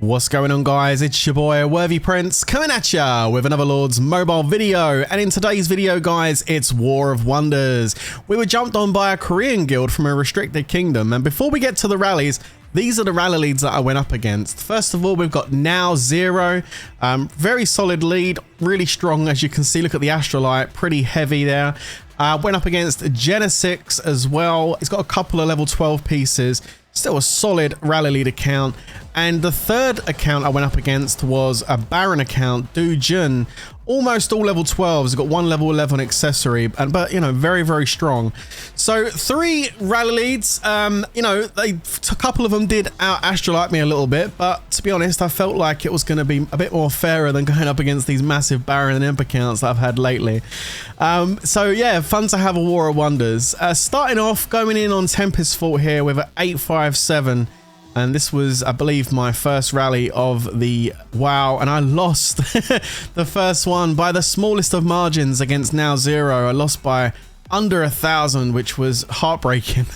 What's going on, guys? It's your boy Worthy Prince coming at ya with another Lords Mobile video, and in today's video, guys, it's War of Wonders. We were jumped on by a Korean guild from a restricted kingdom, and before we get to the rallies, these are the rally leads that I went up against. First of all, we've got n1K, very solid lead, really strong as you can see. Look at the Astrolite, pretty heavy there. Went up against Genesix as well. He's got a couple of level 12 pieces. Still a solid rally lead account. And the third account I went up against was a Baron account, Doojun. Almost all level 12s. He's got one level 11 accessory, but you know, very, very strong. So 3 rally leads. You know, a couple of them did out Astrolite me a little bit, but to be honest, I felt like it was going to be a bit more fairer than going up against these massive Baron and Imp accounts that I've had lately. So yeah, fun to have a War of Wonders. Starting off, going in on Tempest Fort here with an 857. And this was, I believe, my first rally of the WoW, and I lost the first one by the smallest of margins against n1K. I lost by under 1,000, which was heartbreaking.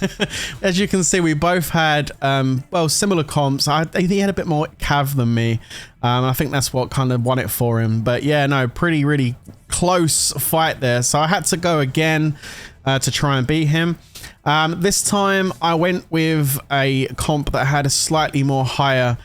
As you can see, we both had, well, similar comps. He had a bit more cav than me. I think that's what kind of won it for him. But yeah, no, really close fight there. So I had to go again to try and beat him. This time I went with a comp that had a slightly more higher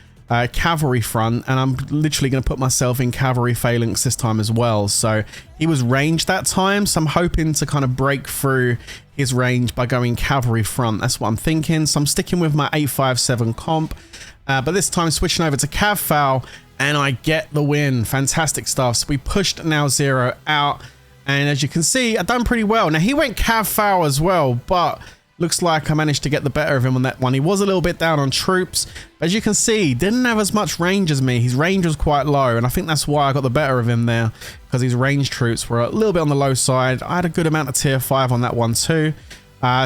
cavalry front, and I'm literally going to put myself in cavalry phalanx this time as well. So he was ranged that time, so I'm hoping to kind of break through his range by going cavalry front. That's what I'm thinking. So I'm sticking with my 857 comp, but this time switching over to cav foul, and I get the win. Fantastic stuff. So we pushed n1K out. And as you can see, I've done pretty well. Now, he went cav foul as well, but looks like I managed to get the better of him on that one. He was a little bit down on troops. As you can see, didn't have as much range as me. His range was quite low, and I think that's why I got the better of him there, because his range troops were a little bit on the low side. I had a good amount of tier 5 on that one too.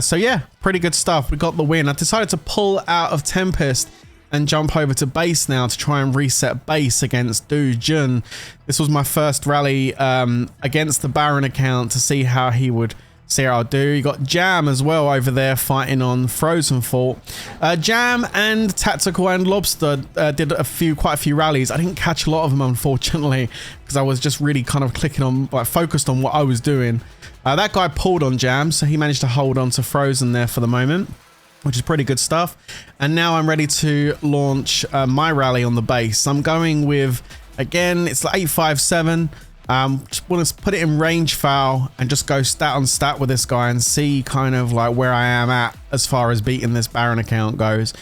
So yeah, pretty good stuff. We got the win. I decided to pull out of Tempest and jump over to base now to try and reset base against Doojun. This was my first rally against the Baron account to see how he would see how I'll do. You got Jam as well over there fighting on Frozen Fort. Jam and Tactical and Lobster did quite a few rallies. I didn't catch a lot of them, unfortunately, because I was just really kind of clicking on, like, focused on what I was doing. That guy pulled on Jam, so he managed to hold on to Frozen there for the moment, which is pretty good stuff. And now I'm ready to launch my rally on the base. I'm going with, again, it's like 857. Just want to put it in range foul and just go stat on stat with this guy and see kind of like where I am at as far as beating this Baron account goes.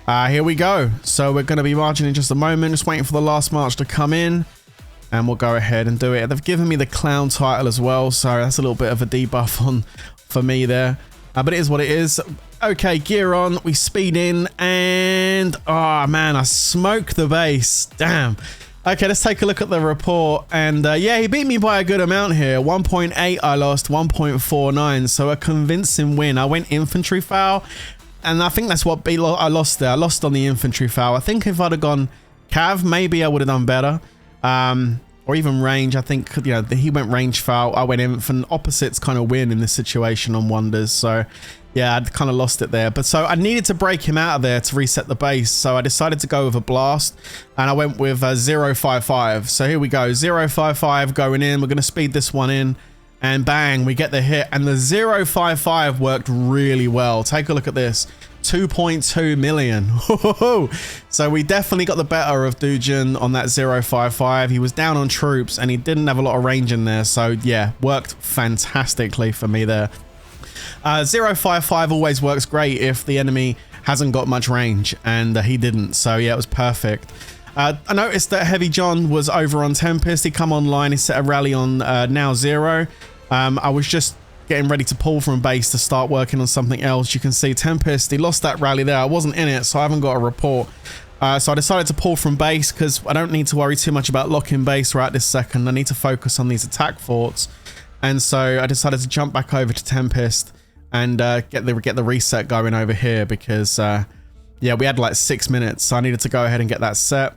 Here we go. So we're going to be marching in just a moment, just waiting for the last march to come in, and we'll go ahead and do it. They've given me the clown title as well, so that's a little bit of a debuff for me there. But it is what it is. Okay, gear on, we speed in, and oh man, I smoked the base. Damn. Okay, let's take a look at the report. And yeah, he beat me by a good amount here. 1.8 I lost, 1.49, so a convincing win. I went infantry foul, and I think that's what I lost there. I lost on the infantry foul. I think if I'd have gone cav, maybe I would have done better. Or even range. I think, you know, he went range foul, I went infant. Opposites kind of win in this situation on Wonders. So yeah, I'd kind of lost it there. But so I needed to break him out of there to reset the base. So I decided to go with a blast, and I went with 055. So here we go, 055 going in. We're going to speed this one in, and bang, we get the hit. And the 055 worked really well. Take a look at this. 2.2 million. So we definitely got the better of Doojun on that 055. He was down on troops and he didn't have a lot of range in there. So yeah, worked fantastically for me there. 055 always works great if the enemy hasn't got much range, and he didn't. So yeah, it was perfect. I noticed that Heavy John was over on Tempest. He come online, he set a rally on n1K. I was just getting ready to pull from base to start working on something else. You can see Tempest, he lost that rally there. I wasn't in it, so I haven't got a report. So I decided to pull from base because I don't need to worry too much about locking base right this second. I need to focus on these attack forts. And so I decided to jump back over to Tempest and get the reset going over here, because yeah, we had like 6 minutes, so I needed to go ahead and get that set.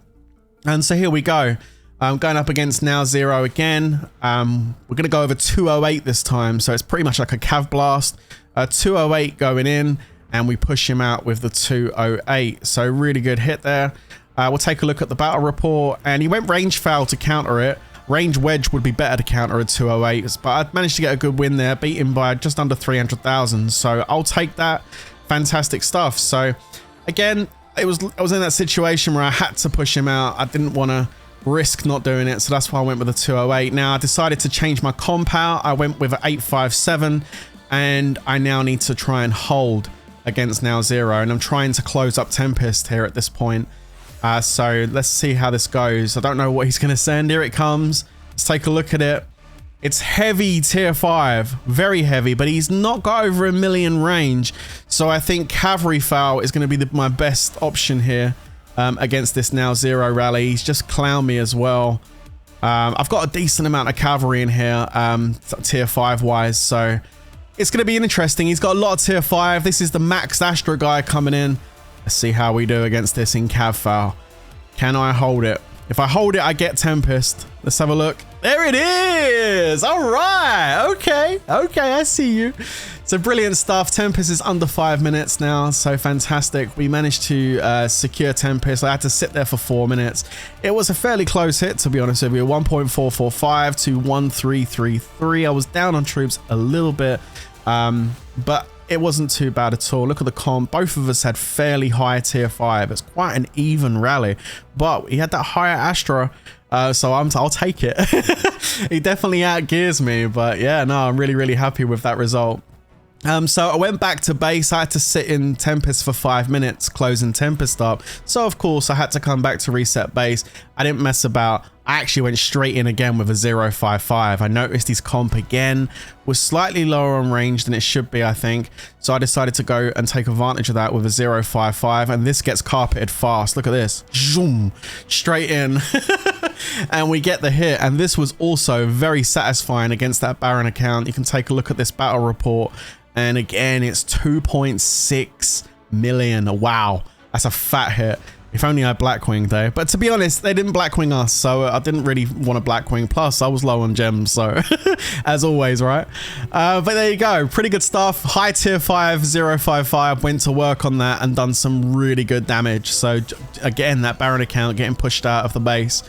And so here we go. I'm going up against n1K again. We're going to go over 208 this time, so it's pretty much like a cav blast. 208 going in, and we push him out with the 208. So really good hit there. We'll take a look at the battle report, and he went range foul to counter it. Range wedge would be better to counter a 208, but I managed to get a good win there, beat him by just under 300,000. So I'll take that. Fantastic stuff. So again, I was in that situation where I had to push him out. I didn't want to risk not doing it, so that's why I went with a 208. Now I decided to change my comp out. I went with an 857, and I now need to try and hold against now Zero, and I'm trying to close up Tempest here at this point. So let's see how this goes. I don't know what he's going to send. Here it comes. Let's take a look at it. It's heavy tier 5, very heavy, but he's not got over 1 million range. So I think cavalry foul is going to be my best option here against this now Zero rally. He's just clowned me as well. I've got a decent amount of cavalry in here, tier 5 wise. So it's going to be interesting. He's got a lot of tier 5. This is the max Astra guy coming in. Let's see how we do against this in cav foul. Can I hold it? If I hold it, I get Tempest. Let's have a look. There it is. All right. Okay. Okay. I see you. So brilliant stuff. Tempest is under 5 minutes now. So fantastic. We managed to secure Tempest. I had to sit there for 4 minutes. It was a fairly close hit, to be honest with you. 1.445 to 1333. I was down on troops a little bit, but it wasn't too bad at all. Look at the comp. Both of us had fairly high tier 5. It's quite an even rally, but he had that higher Astra, so I'll take it. He definitely outgears me, but yeah, no, I'm really happy with that result. So I went back to base. I had to sit in Tempest for 5 minutes, closing Tempest up. So of course I had to come back to reset base. I didn't mess about. I actually went straight in again with a 055. I noticed his comp again was slightly lower on range than it should be, I think. So I decided to go and take advantage of that with a 055, and this gets carpeted fast. Look at this. Zoom, straight in. And we get the hit, and this was also very satisfying against that Baron account. You can take a look at this battle report. And again, it's 2.6 million. Wow, that's a fat hit. If only I Blackwing though. But to be honest, they didn't Blackwing us, so I didn't really want a Blackwing. Plus, I was low on gems, so as always, right? But there you go. Pretty good stuff. High tier 5, 055. Went to work on that and done some really good damage. So again, that Baron account getting pushed out of the base.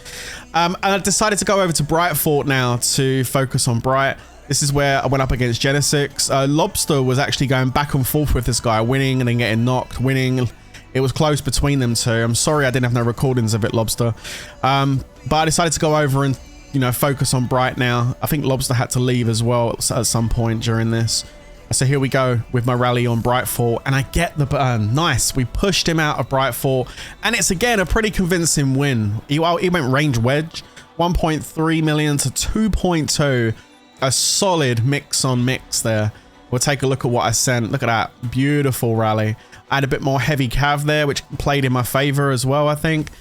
And I decided to go over to Bright Fort now to focus on Bright. This is where I went up against Genesix. Lobster was actually going back and forth with this guy, winning and then getting knocked, winning. It was close between them two. I'm sorry I didn't have no recordings of it, Lobster. But I decided to go over and, you know, focus on Bright now. I think Lobster had to leave as well at some point during this. So here we go with my rally on Bright Fort, and I get the burn. Nice. We pushed him out of Bright Fort, and it's again a pretty convincing win. He went range wedge, 1.3 million to 2.2. A solid mix on mix there. We'll take a look at what I sent. Look at that. Beautiful rally. I had a bit more heavy cav there, which played in my favor as well, I think.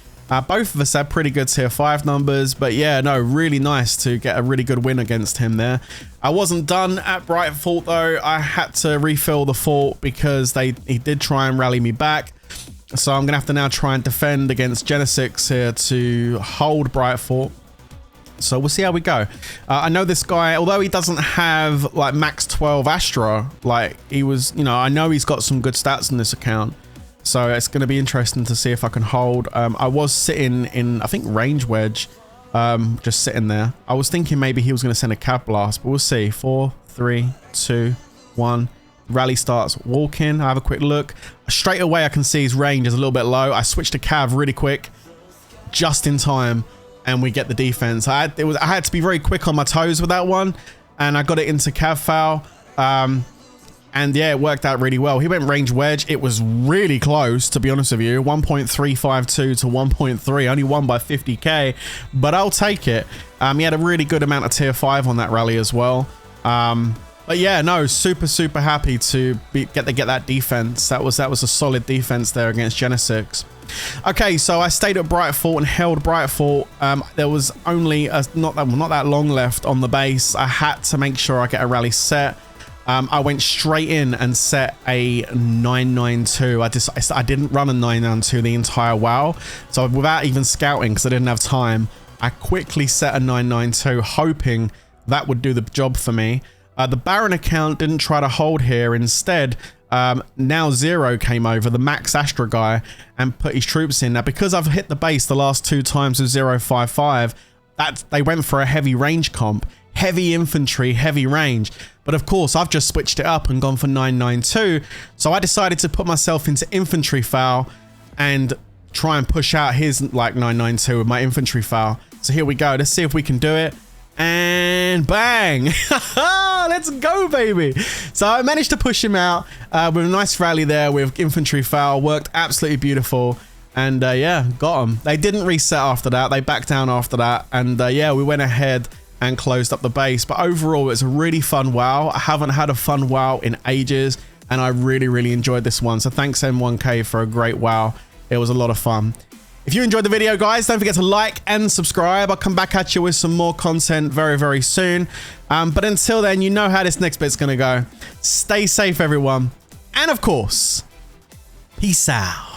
Both of us had pretty good tier 5 numbers, but yeah, no, really nice to get a really good win against him there. I wasn't done at Bright Fort though. I had to refill the fort because he did try and rally me back. So I'm gonna have to now try and defend against Genesix here to hold Bright Fort. So we'll see how we go. I know this guy, although he doesn't have like max 12 Astra, like he was, you know, I know he's got some good stats on this account. So it's going to be interesting to see if I can hold. I was sitting in, I think, range wedge, just sitting there. I was thinking maybe he was going to send a cab blast, but we'll see. 4, 3, 2, 1. Rally starts walking. I have a quick look. Straight away, I can see his range is a little bit low. I switched to cav really quick, just in time. And we get the defense. I had to be very quick on my toes with that one, and I got it into cav foul. And yeah, it worked out really well. He went range wedge. It was really close, to be honest with you. 1.352 to 1.3, only won by 50k, but I'll take it. He had a really good amount of tier 5 on that rally as well. But yeah, no, super happy to get that defense. That was a solid defense there against Genesix. Okay, so I stayed at Bright Fort and held Bright Fort. There was only not that long left on the base. I had to make sure I get a rally set. I went straight in and set a 992. I didn't run a 992 the entire WoW. So without even scouting, because I didn't have time, I quickly set a 992, hoping that would do the job for me. The Baron account didn't try to hold here. Instead, Now Zero came over, the Max Astra guy, and put his troops in. Now, because I've hit the base the last 2 times with 055, they went for a heavy range comp. Heavy infantry, heavy range. But of course, I've just switched it up and gone for 992. So I decided to put myself into infantry foul and try and push out his like 992 with my infantry foul. So here we go. Let's see if we can do it. And bang! Let's go, baby! So I managed to push him out with a nice rally there with infantry foul. Worked absolutely beautiful. And yeah, got them. They didn't reset after that. They backed down after that. And yeah, we went ahead and closed up the base. But overall, it's a really fun WoW. I haven't had a fun WoW in ages. And I really, really enjoyed this one. So thanks n1K for a great WoW. It was a lot of fun. If you enjoyed the video, guys, don't forget to like and subscribe. I'll come back at you with some more content very, very soon. But until then, you know how this next bit's going to go. Stay safe, everyone. And of course, peace out.